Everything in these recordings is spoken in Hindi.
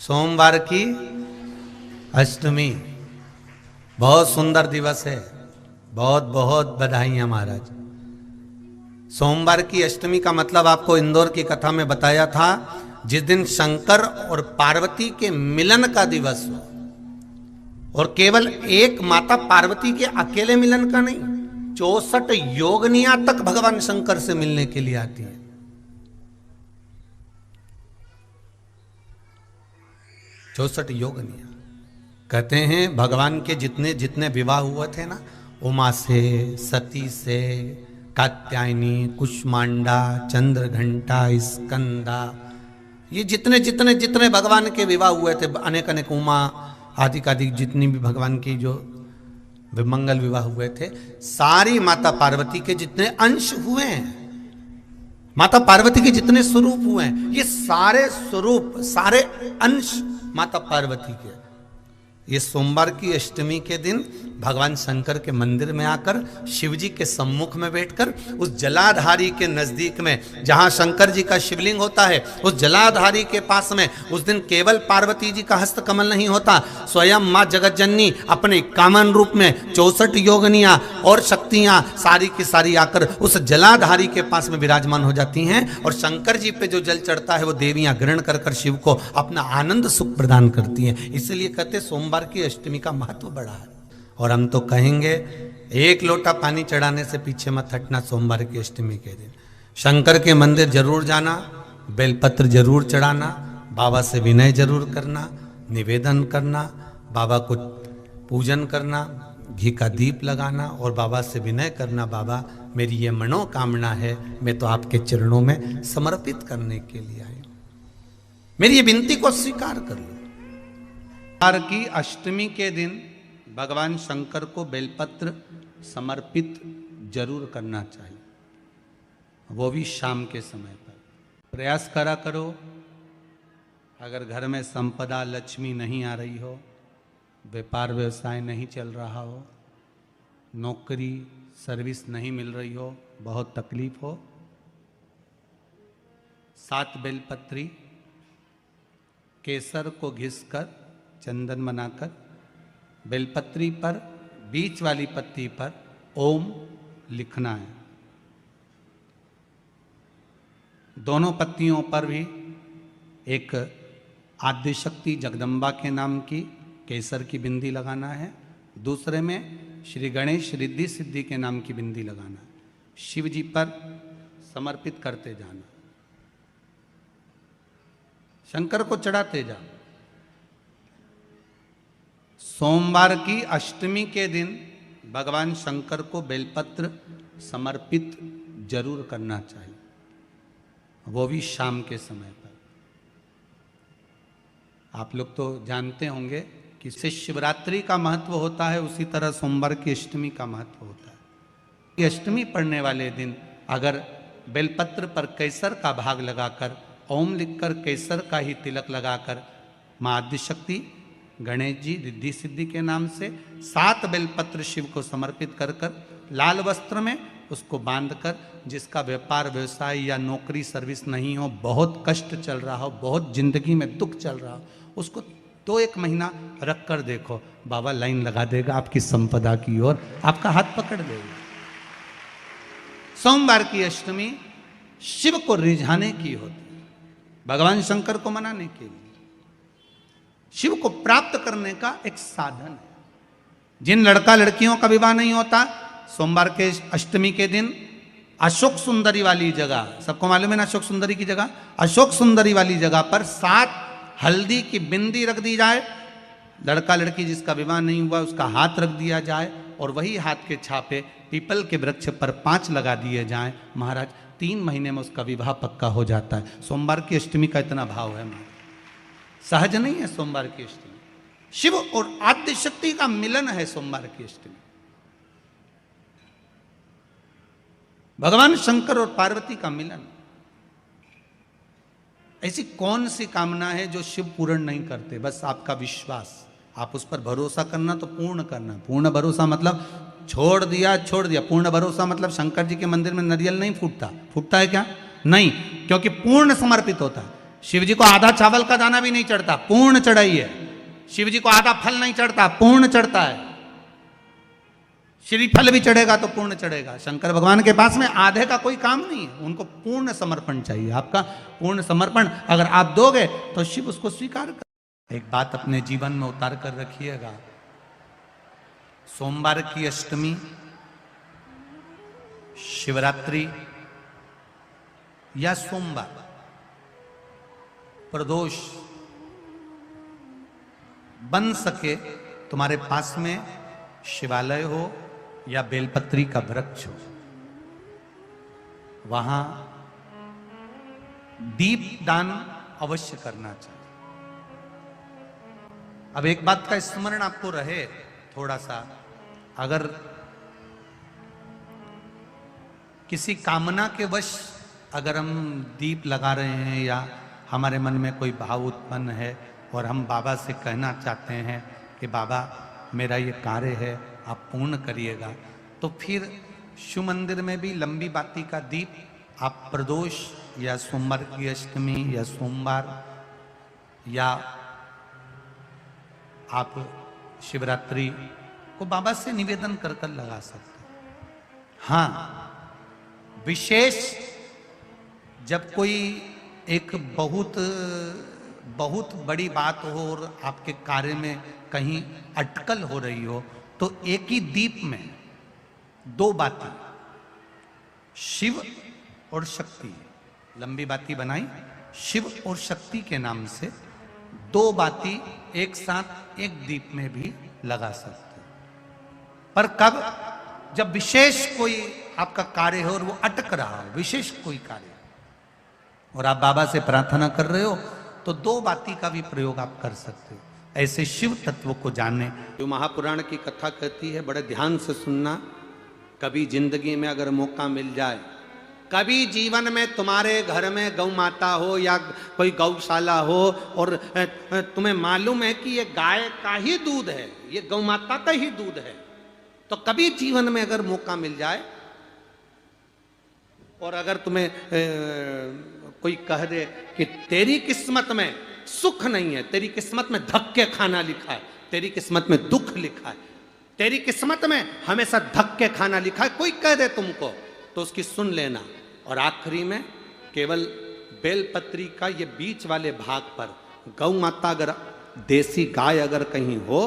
सोमवार की अष्टमी बहुत सुंदर दिवस है। बहुत बहुत बधाइयां महाराज। सोमवार की अष्टमी का मतलब आपको इंदौर की कथा में बताया था, जिस दिन शंकर और पार्वती के मिलन का दिवस हो, और केवल एक माता पार्वती के अकेले मिलन का नहीं, 64 योगनियां तक भगवान शंकर से मिलने के लिए आती है। 64 योगनियां। कहते हैं भगवान के जितने जितने विवाह हुए थे ना, उमा से, सती से, कात्यायनी, कुष्मांडा, चंद्रघंटा, स्कंदा, ये जितने जितने जितने भगवान के विवाह हुए थे, अनेक अनेक उमा आदि आदि जितनी भी भगवान की जो विमंगल विवाह हुए थे, सारी माता पार्वती के जितने अंश हुए हैं, माता पार्वती के जितने स्वरूप हुए हैं, ये सारे स्वरूप सारे अंश माता पार्वती के। ये सोमवार की अष्टमी के दिन भगवान शंकर के मंदिर में आकर शिव जी के सम्मुख में बैठकर उस जलाधारी के नजदीक में, जहां शंकर जी का शिवलिंग होता है, उस जलाधारी के पास में उस दिन केवल पार्वती जी का हस्त कमल नहीं होता, स्वयं मां जगतजननी अपने कामन रूप में 64 योगनियां और शक्तियां सारी की सारी आकर उस जलाधारी के पास में विराजमान हो जाती हैं, और शंकर जी पे जो जल चढ़ता है वो देवियां ग्रहण कर कर शिव को अपना आनंद सुख प्रदान करती हैं। इसलिए कहते सोमवार की अष्टमी का महत्व बड़ा है। और हम तो कहेंगे एक लोटा पानी चढ़ाने से पीछे मत हटना। सोमवार की अष्टमी के दिन शंकर के मंदिर जरूर जाना, बेलपत्र जरूर चढ़ाना, बाबा से विनय जरूर करना, निवेदन करना, बाबा को पूजन करना, घी का दीप लगाना और बाबा से विनय करना, बाबा मेरी ये मनोकामना है, मैं तो आपके चरणों में समर्पित करने के लिए आई हूं, मेरी ये विनती को स्वीकार कर लो। सोमवार की अष्टमी के दिन भगवान शंकर को बेलपत्र समर्पित जरूर करना चाहिए, वो भी शाम के समय पर। प्रयास करा करो, अगर घर में संपदा लक्ष्मी नहीं आ रही हो, व्यापार व्यवसाय नहीं चल रहा हो, नौकरी सर्विस नहीं मिल रही हो, बहुत तकलीफ हो, 7 बेलपत्री केसर को घिसकर चंदन बनाकर बेलपत्री पर बीच वाली पत्ती पर ओम लिखना है। दोनों पत्तियों पर भी एक आद्यशक्ति जगदम्बा के नाम की केसर की बिंदी लगाना है, दूसरे में श्री गणेश रिद्धि सिद्धि के नाम की बिंदी लगाना है। शिव जी पर समर्पित करते जाना, शंकर को चढ़ाते जाओ। सोमवार की अष्टमी के दिन भगवान शंकर को बेलपत्र समर्पित जरूर करना चाहिए, वो भी शाम के समय पर। आप लोग तो जानते होंगे कि शिवरात्रि का महत्व होता है, उसी तरह सोमवार की अष्टमी का महत्व होता है। ये अष्टमी पढ़ने वाले दिन अगर बेलपत्र पर केसर का भाग लगाकर, ओम लिखकर केसर का ही तिलक लगाकर मां आद्यशक्ति गणेश जी रिद्धि सिद्धि के नाम से 7 बेलपत्र शिव को समर्पित कर कर लाल वस्त्र में उसको बांधकर, जिसका व्यापार व्यवसाय या नौकरी सर्विस नहीं हो, बहुत कष्ट चल रहा हो, बहुत जिंदगी में दुख चल रहा हो, उसको 2-1 महीना रख कर देखो, बाबा लाइन लगा देगा आपकी संपदा की ओर, आपका हाथ पकड़ देगा। सोमवार की अष्टमी शिव को रिझाने की होती है, भगवान शंकर को मनाने के लिए, शिव को प्राप्त करने का एक साधन है। जिन लड़का लड़कियों का विवाह नहीं होता, सोमवार के अष्टमी के दिन अशोक सुंदरी वाली जगह, सबको मालूम है ना अशोक सुंदरी की जगह, अशोक सुंदरी वाली जगह पर 7 हल्दी की बिंदी रख दी जाए, लड़का लड़की जिसका विवाह नहीं हुआ उसका हाथ रख दिया जाए, और वही हाथ के छापे पीपल के वृक्ष पर 5 लगा दिए जाएं। महाराज 3 महीने में उसका विवाह पक्का हो जाता है। सोमवार की अष्टमी का इतना भाव है महाराज, सहज नहीं है सोमवार की अष्टमी। शिव और आद्य शक्ति का मिलन है सोमवार की अष्टमी। भगवान शंकर और पार्वती का मिलन। ऐसी कौन सी कामना है जो शिव पूर्ण नहीं करते? बस आपका विश्वास, आप उस पर भरोसा करना तो पूर्ण करना। पूर्ण भरोसा मतलब छोड़ दिया छोड़ दिया, पूर्ण भरोसा मतलब शंकर जी के मंदिर में नारियल नहीं फूटता, फूटता है क्या? नहीं, क्योंकि पूर्ण समर्पित होता है। शिव जी को आधा चावल का दाना भी नहीं चढ़ता, पूर्ण चढ़ाइए। शिव जी को आधा फल नहीं चढ़ता, पूर्ण चढ़ता है। श्रीफल भी चढ़ेगा तो पूर्ण चढ़ेगा। शंकर भगवान के पास में आधे का कोई काम नहीं है, उनको पूर्ण समर्पण चाहिए। आपका पूर्ण समर्पण अगर आप दोगे तो शिव उसको स्वीकार कर। एक बात अपने जीवन में उतार कर रखिएगा, सोमवार की अष्टमी, शिवरात्रि या सोमवार, प्रदोष बन सके तुम्हारे पास में शिवालय हो या बेलपत्री का वृक्ष हो, वहां दीप दान अवश्य करना चाहिए। अब एक बात का स्मरण आपको रहे थोड़ा सा, अगर किसी कामना के वश अगर हम दीप लगा रहे हैं या हमारे मन में कोई भाव उत्पन्न है और हम बाबा से कहना चाहते हैं कि बाबा मेरा ये कार्य है आप पूर्ण करिएगा, तो फिर शिव मंदिर में भी लंबी बाती का दीप आप प्रदोष या सोमवार की अष्टमी या सोमवार या आप शिवरात्रि को बाबा से निवेदन कर कर लगा सकते हैं। हाँ, विशेष जब कोई एक बहुत बड़ी बात हो और आपके कार्य में कहीं अटकल हो रही हो, तो एक ही दीप में दो बाती, शिव और शक्ति, लंबी बाती बनाई शिव और शक्ति के नाम से, दो बाती एक साथ एक दीप में भी लगा सकते हैं। पर कब? जब विशेष कोई आपका कार्य हो और वो अटक रहा हो, विशेष कोई कार्य, और आप बाबा से प्रार्थना कर रहे हो, तो दो बाती का भी प्रयोग आप कर सकते हो। ऐसे शिव तत्व को जानने, जो महापुराण की कथा कहती है, बड़े ध्यान से सुनना। कभी जिंदगी में अगर मौका मिल जाए, कभी जीवन में तुम्हारे घर में गौ माता हो या कोई गौशाला हो और तुम्हें मालूम है कि ये गाय का ही दूध है, ये गौ माता का ही दूध है, तो कभी जीवन में अगर मौका मिल जाए और अगर तुम्हें कोई कह दे कि तेरी किस्मत में सुख नहीं है, तेरी किस्मत में धक्के खाना लिखा है, तेरी किस्मत में दुख लिखा है, तेरी किस्मत में हमेशा धक्के खाना लिखा है, कोई कह दे तुमको, तो उसकी सुन लेना। और आखिरी में केवल बेलपत्री का ये बीच वाले भाग पर गौ माता, अगर देसी गाय अगर कहीं हो,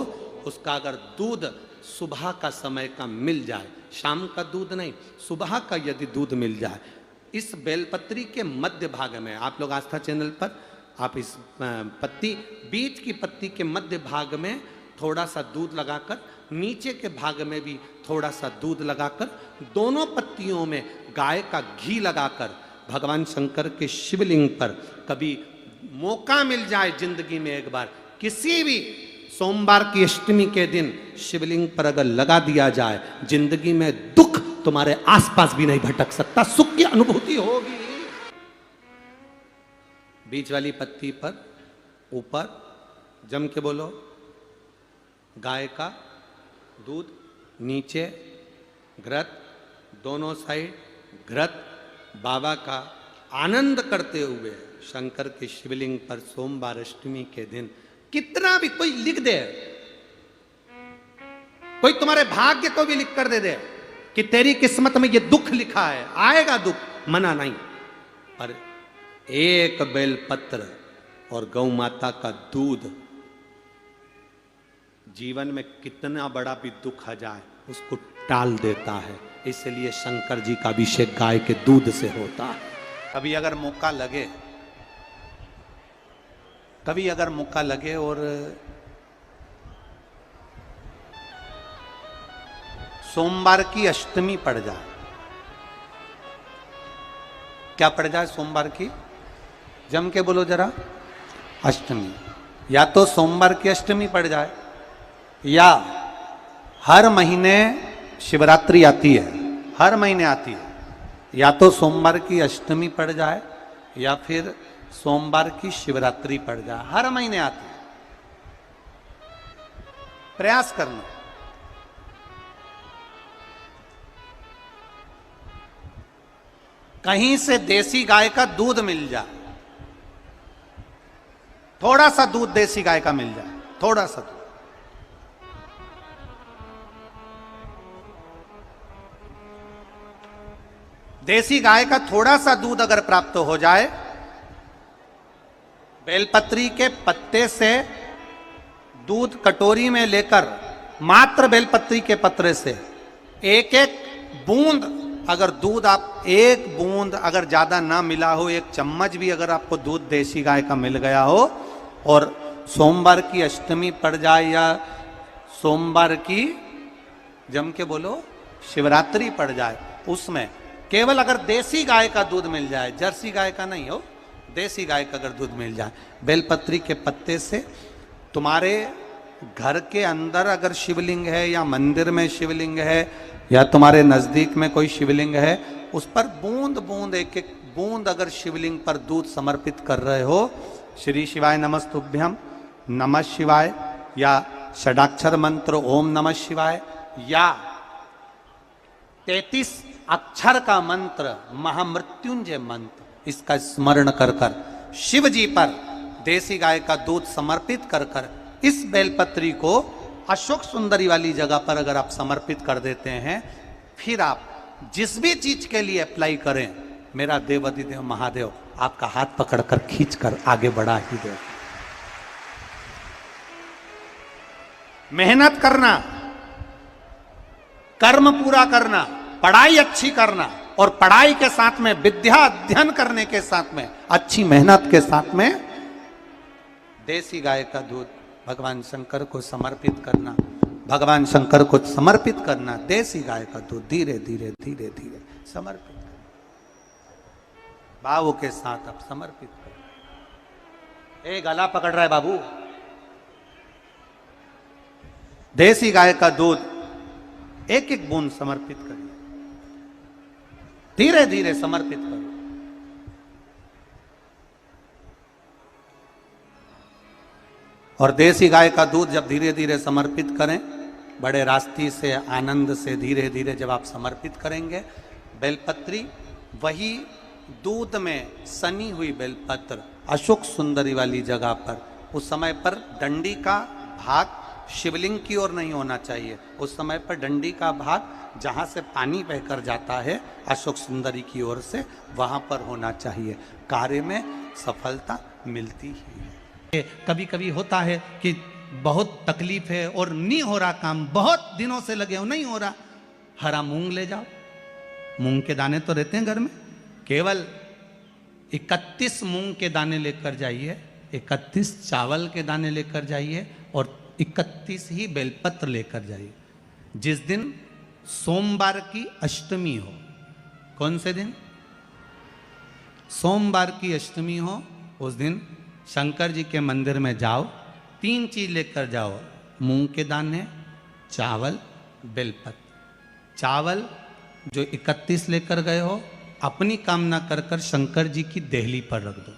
उसका अगर दूध सुबह का समय का मिल जाए, शाम का दूध नहीं, सुबह का यदि दूध मिल जाए, इस बेलपत्री के मध्य भाग में, आप लोग आस्था चैनल पर आप इस पत्ती, बीच की पत्ती के मध्य भाग में थोड़ा सा दूध लगाकर, नीचे के भाग में भी थोड़ा सा दूध लगाकर, दोनों पत्तियों में गाय का घी लगाकर भगवान शंकर के शिवलिंग पर कभी मौका मिल जाए जिंदगी में एक बार, किसी भी सोमवार की अष्टमी के दिन शिवलिंग पर अगर लगा दिया जाए, जिंदगी में दुख तुम्हारे आसपास भी नहीं भटक सकता, सुख की अनुभूति होगी। बीच वाली पत्ती पर ऊपर जम के बोलो गाय का दूध, नीचे घृत, दोनों साइड घृत, बाबा का आनंद करते हुए शंकर के शिवलिंग पर सोमवार अष्टमी के दिन, कितना भी कोई लिख दे, कोई तुम्हारे भाग्य को भी लिख कर दे कि तेरी किस्मत में ये दुख लिखा है, आएगा दुख, मना नहीं, पर एक बेलपत्र और गौ माता का दूध जीवन में कितना बड़ा भी दुख आ जाए उसको टाल देता है। इसलिए शंकर जी का अभिषेक गाय के दूध से होता है। कभी अगर मौका लगे, कभी अगर मौका लगे और सोमवार की अष्टमी पड़ जाए, क्या पड़ जाए सोमवार की, जम के बोलो जरा, अष्टमी, या तो सोमवार की अष्टमी पड़ जाए, या हर महीने शिवरात्रि आती है, हर महीने आती है, या तो सोमवार की अष्टमी पड़ जाए या फिर सोमवार की शिवरात्रि पड़ जाए, हर महीने आती है। प्रयास करना। कहीं से देसी गाय का दूध मिल जाए, थोड़ा सा दूध देसी गाय का मिल जाए, थोड़ा सा दूध। देसी गाय का थोड़ा सा दूध अगर प्राप्त हो जाए, बेलपत्री के पत्ते से दूध कटोरी में लेकर, मात्र बेलपत्री के पत्रे से एक एक बूंद, अगर दूध आप एक बूंद अगर ज्यादा ना मिला हो, एक चम्मच भी अगर आपको दूध देसी गाय का मिल गया हो, और सोमवार की अष्टमी पड़ जाए या सोमवार की जम के बोलो शिवरात्रि पड़ जाए, उसमें केवल अगर देसी गाय का दूध मिल जाए, जर्सी गाय का नहीं हो, देसी गाय का अगर दूध मिल जाए, बेलपत्री के पत्ते से, तुम्हारे घर के अंदर अगर शिवलिंग है या मंदिर में शिवलिंग है या तुम्हारे नजदीक में कोई शिवलिंग है, उस पर बूंद बूंद एक एक बूंद अगर शिवलिंग पर दूध समर्पित कर रहे हो, श्री शिवाय नमस्तुभ्यम, नमः शिवाय, या षडाक्षर मंत्र ओम नमः शिवाय, या 33 अक्षर का मंत्र महामृत्युंजय मंत्र, इसका स्मरण कर कर शिव जी पर देसी गाय का दूध समर्पित कर कर इस बेलपत्री को अशोक सुंदरी वाली जगह पर अगर आप समर्पित कर देते हैं, फिर आप जिस भी चीज के लिए अप्लाई करें, मेरा देवाधिदेव महादेव आपका हाथ पकड़कर खींचकर आगे बढ़ा ही दे। मेहनत करना, कर्म पूरा करना, पढ़ाई अच्छी करना, और पढ़ाई के साथ में विद्या अध्ययन करने के साथ में अच्छी मेहनत के साथ में देसी गाय का दूध भगवान शंकर को समर्पित करना, भगवान शंकर को समर्पित करना, देसी गाय का दूध धीरे धीरे धीरे धीरे समर्पित करना, भावों के साथ आप समर्पित करना। ए गला पकड़ रहा है बाबू, देसी गाय का दूध एक एक बूंद समर्पित करिए, धीरे धीरे समर्पित करो। और देसी गाय का दूध जब धीरे धीरे समर्पित करें, बड़े रास्ती से आनंद से धीरे धीरे जब आप समर्पित करेंगे, बेलपत्री वही दूध में सनी हुई बेलपत्र अशोक सुंदरी वाली जगह पर, उस समय पर डंडी का भाग शिवलिंग की ओर नहीं होना चाहिए, उस समय पर डंडी का भाग जहाँ से पानी बहकर जाता है अशोक सुंदरी की ओर से, वहाँ पर होना चाहिए। कार्य में सफलता मिलती ही है। कभी कभी होता है कि बहुत तकलीफ है और नहीं हो रहा काम, बहुत दिनों से लगे हो नहीं हो रहा, हरा मूंग ले जाओ, मूंग के दाने तो रहते हैं घर में, केवल 31 मूंग के दाने लेकर जाइए, 31 चावल के दाने लेकर जाइए, और 31 ही बेलपत्र लेकर जाइए। जिस दिन सोमवार की अष्टमी हो, कौन से दिन? सोमवार की अष्टमी हो, उस दिन शंकर जी के मंदिर में जाओ, 3 चीज लेकर जाओ, मूंग के दाने, चावल, बेलपत्र। चावल जो 31 लेकर गए हो, अपनी कामना कर कर शंकर जी की देहली पर रख दो,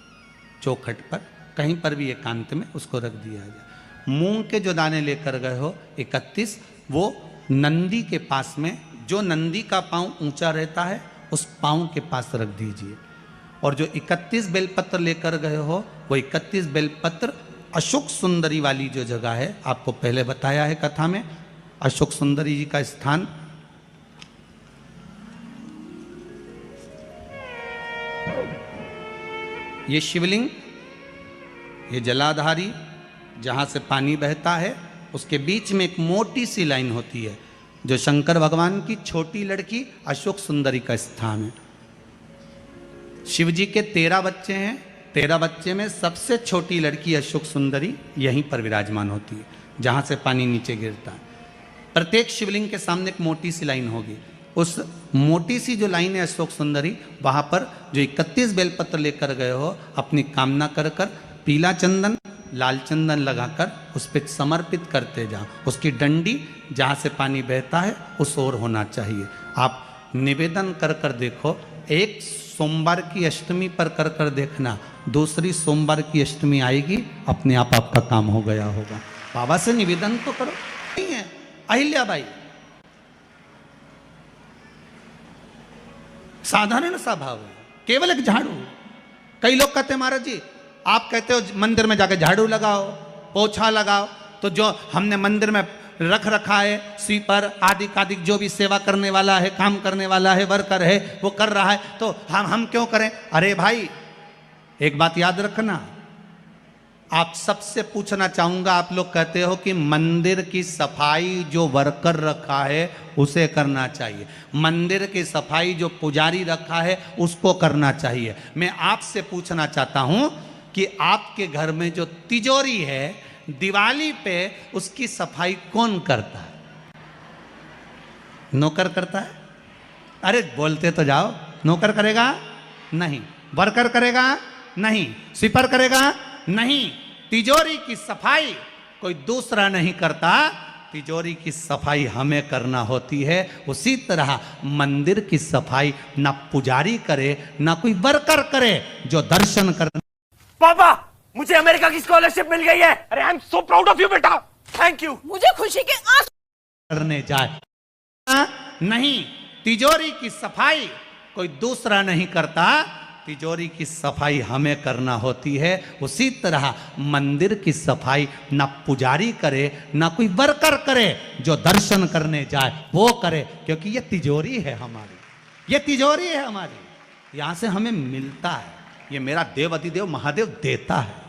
चौखट पर, कहीं पर भी एकांत में उसको रख दिया जाए। मूंग के जो दाने लेकर गए हो 31, वो नंदी के पास में, जो नंदी का पांव ऊंचा रहता है उस पांव के पास रख दीजिए। और जो 31 बेलपत्र लेकर गए हो, वो 31 बेलपत्र अशोक सुंदरी वाली जो जगह है, आपको पहले बताया है कथा में, अशोक सुंदरी जी का स्थान ये शिवलिंग, ये जलाधारी जहाँ से पानी बहता है, उसके बीच में एक मोटी सी लाइन होती है, जो शंकर भगवान की छोटी लड़की अशोक सुंदरी का स्थान है। शिव जी के 13 बच्चे हैं, 13 बच्चे में सबसे छोटी लड़की अशोक सुंदरी यहीं पर विराजमान होती है, जहाँ से पानी नीचे गिरता है। प्रत्येक शिवलिंग के सामने एक मोटी सी लाइन होगी, उस मोटी सी जो लाइन है अशोक सुंदरी, वहाँ पर जो 31 बेलपत्र लेकर गए हो, अपनी कामना कर कर पीला चंदन, लाल चंदन लगाकर उस पर समर्पित करते जाओ। उसकी डंडी जहाँ से पानी बहता है उस ओर होना चाहिए। आप निवेदन कर कर देखो, एक सोमवार की अष्टमी पर कर कर देखना, दूसरी सोमवार की अष्टमी आएगी, अपने आप आपका काम हो गया होगा। बाबा से निवेदन तो करो। नहीं है अहिल्याबाई, साधारण सा भाव है, केवल एक झाड़ू। कई लोग कहते हैं महाराज जी आप कहते हो मंदिर में जाके झाड़ू लगाओ, पोछा लगाओ, तो जो हमने मंदिर में रख रखा है स्वीपर आदि जो भी सेवा करने वाला है, काम करने वाला है, वर्कर है, वो कर रहा है, तो हम क्यों करें? अरे भाई एक बात याद रखना, आप सबसे पूछना चाहूंगा, आप लोग कहते हो कि मंदिर की सफाई जो वर्कर रखा है उसे करना चाहिए, मंदिर की सफाई जो पुजारी रखा है उसको करना चाहिए। मैं आपसे पूछना चाहता हूं कि आपके घर में जो तिजोरी है, दिवाली पे उसकी सफाई कौन करता है? नौकर करता है? अरे बोलते तो जाओ। नौकर करेगा? नहीं। वर्कर करेगा? नहीं। स्वीपर करेगा? नहीं। तिजोरी की सफाई कोई दूसरा नहीं करता, तिजोरी की सफाई हमें करना होती है। उसी तरह मंदिर की सफाई ना पुजारी करे ना कोई वर्कर करे, जो दर्शन कर। पापा मुझे अमेरिका की स्कॉलरशिप मिल गई है। अरे I am so proud of you बेटा, थैंक यू। मुझे खुशी के आंसू करने जाए नहीं, तिजोरी की सफाई कोई दूसरा नहीं करता, तिजोरी की सफाई हमें करना होती है। उसी तरह मंदिर की सफाई ना पुजारी करे ना कोई वर्कर करे, जो दर्शन करने जाए वो करे, क्योंकि ये तिजोरी है हमारी, ये तिजोरी है हमारी, यहां से हमें मिलता है, ये मेरा देव अधिदेव महादेव देता है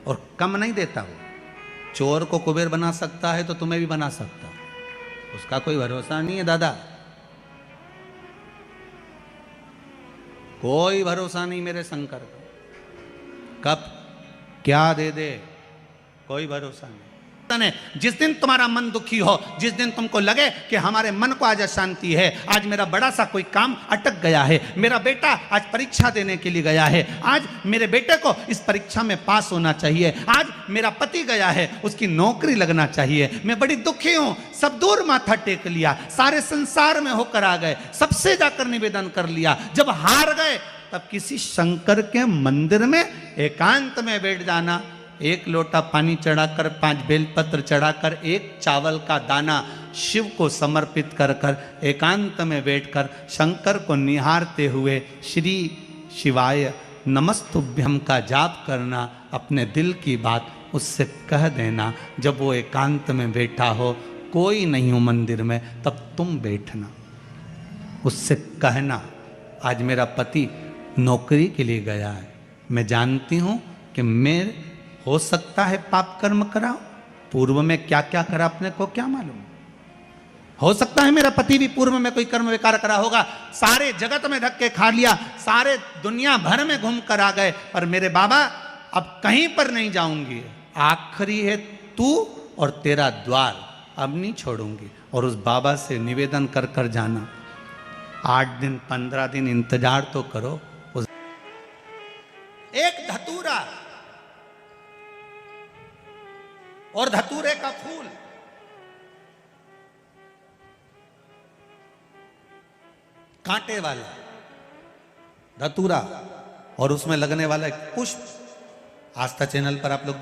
और कम नहीं देता। वो चोर को कुबेर बना सकता है तो तुम्हें भी बना सकता, उसका कोई भरोसा नहीं है दादा, कोई भरोसा नहीं मेरे शंकर का, कब क्या दे दे कोई भरोसा नहीं। जिस दिन तुम्हारा मन दुखी हो, जिस दिन तुमको लगे कि हमारे मन को आज अशांति है, आज मेरा बड़ा सा कोई काम अटक गया है, मेरा बेटा आज परीक्षा देने के लिए गया है, आज मेरे बेटे को इस परीक्षा में पास होना चाहिए, आज मेरा पति गया है उसकी नौकरी लगना चाहिए, मैं बड़ी दुखी हूं, सब दूर माथा टेक लिया, सारे संसार में होकर आ गए, सबसे जाकर निवेदन कर लिया, जब हार गए तब किसी शंकर के मंदिर में एकांत में बैठ जाना, एक लोटा पानी चढ़ाकर, 5 बेलपत्र चढ़ाकर, एक चावल का दाना शिव को समर्पित कर कर एकांत में बैठकर शंकर को निहारते हुए श्री शिवाय नमस्तुभ्यम का जाप करना, अपने दिल की बात उससे कह देना। जब वो एकांत में बैठा हो, कोई नहीं हो मंदिर में, तब तुम बैठना, उससे कहना आज मेरा पति नौकरी के लिए गया है, मैं जानती हूं कि मैं हो सकता है पाप कर्म कराओ, पूर्व में क्या क्या करा अपने को क्या मालूम, हो सकता है मेरा पति भी पूर्व में कोई कर्म विकार करा होगा, सारे जगत में धक्के खा लिया, सारे दुनिया भर में घूम कर आ गए, पर मेरे बाबा अब कहीं पर नहीं जाऊंगी, आखिरी है तू और तेरा द्वार, अब नहीं छोड़ूंगी। और उस बाबा से निवेदन कर कर जाना, 8 दिन 15 दिन इंतजार तो करो। उस एक धतूरा और धतूरे का फूल, कांटे वाला धतूरा और उसमें लगने वाला एक पुष्प, आस्था चैनल पर आप लोग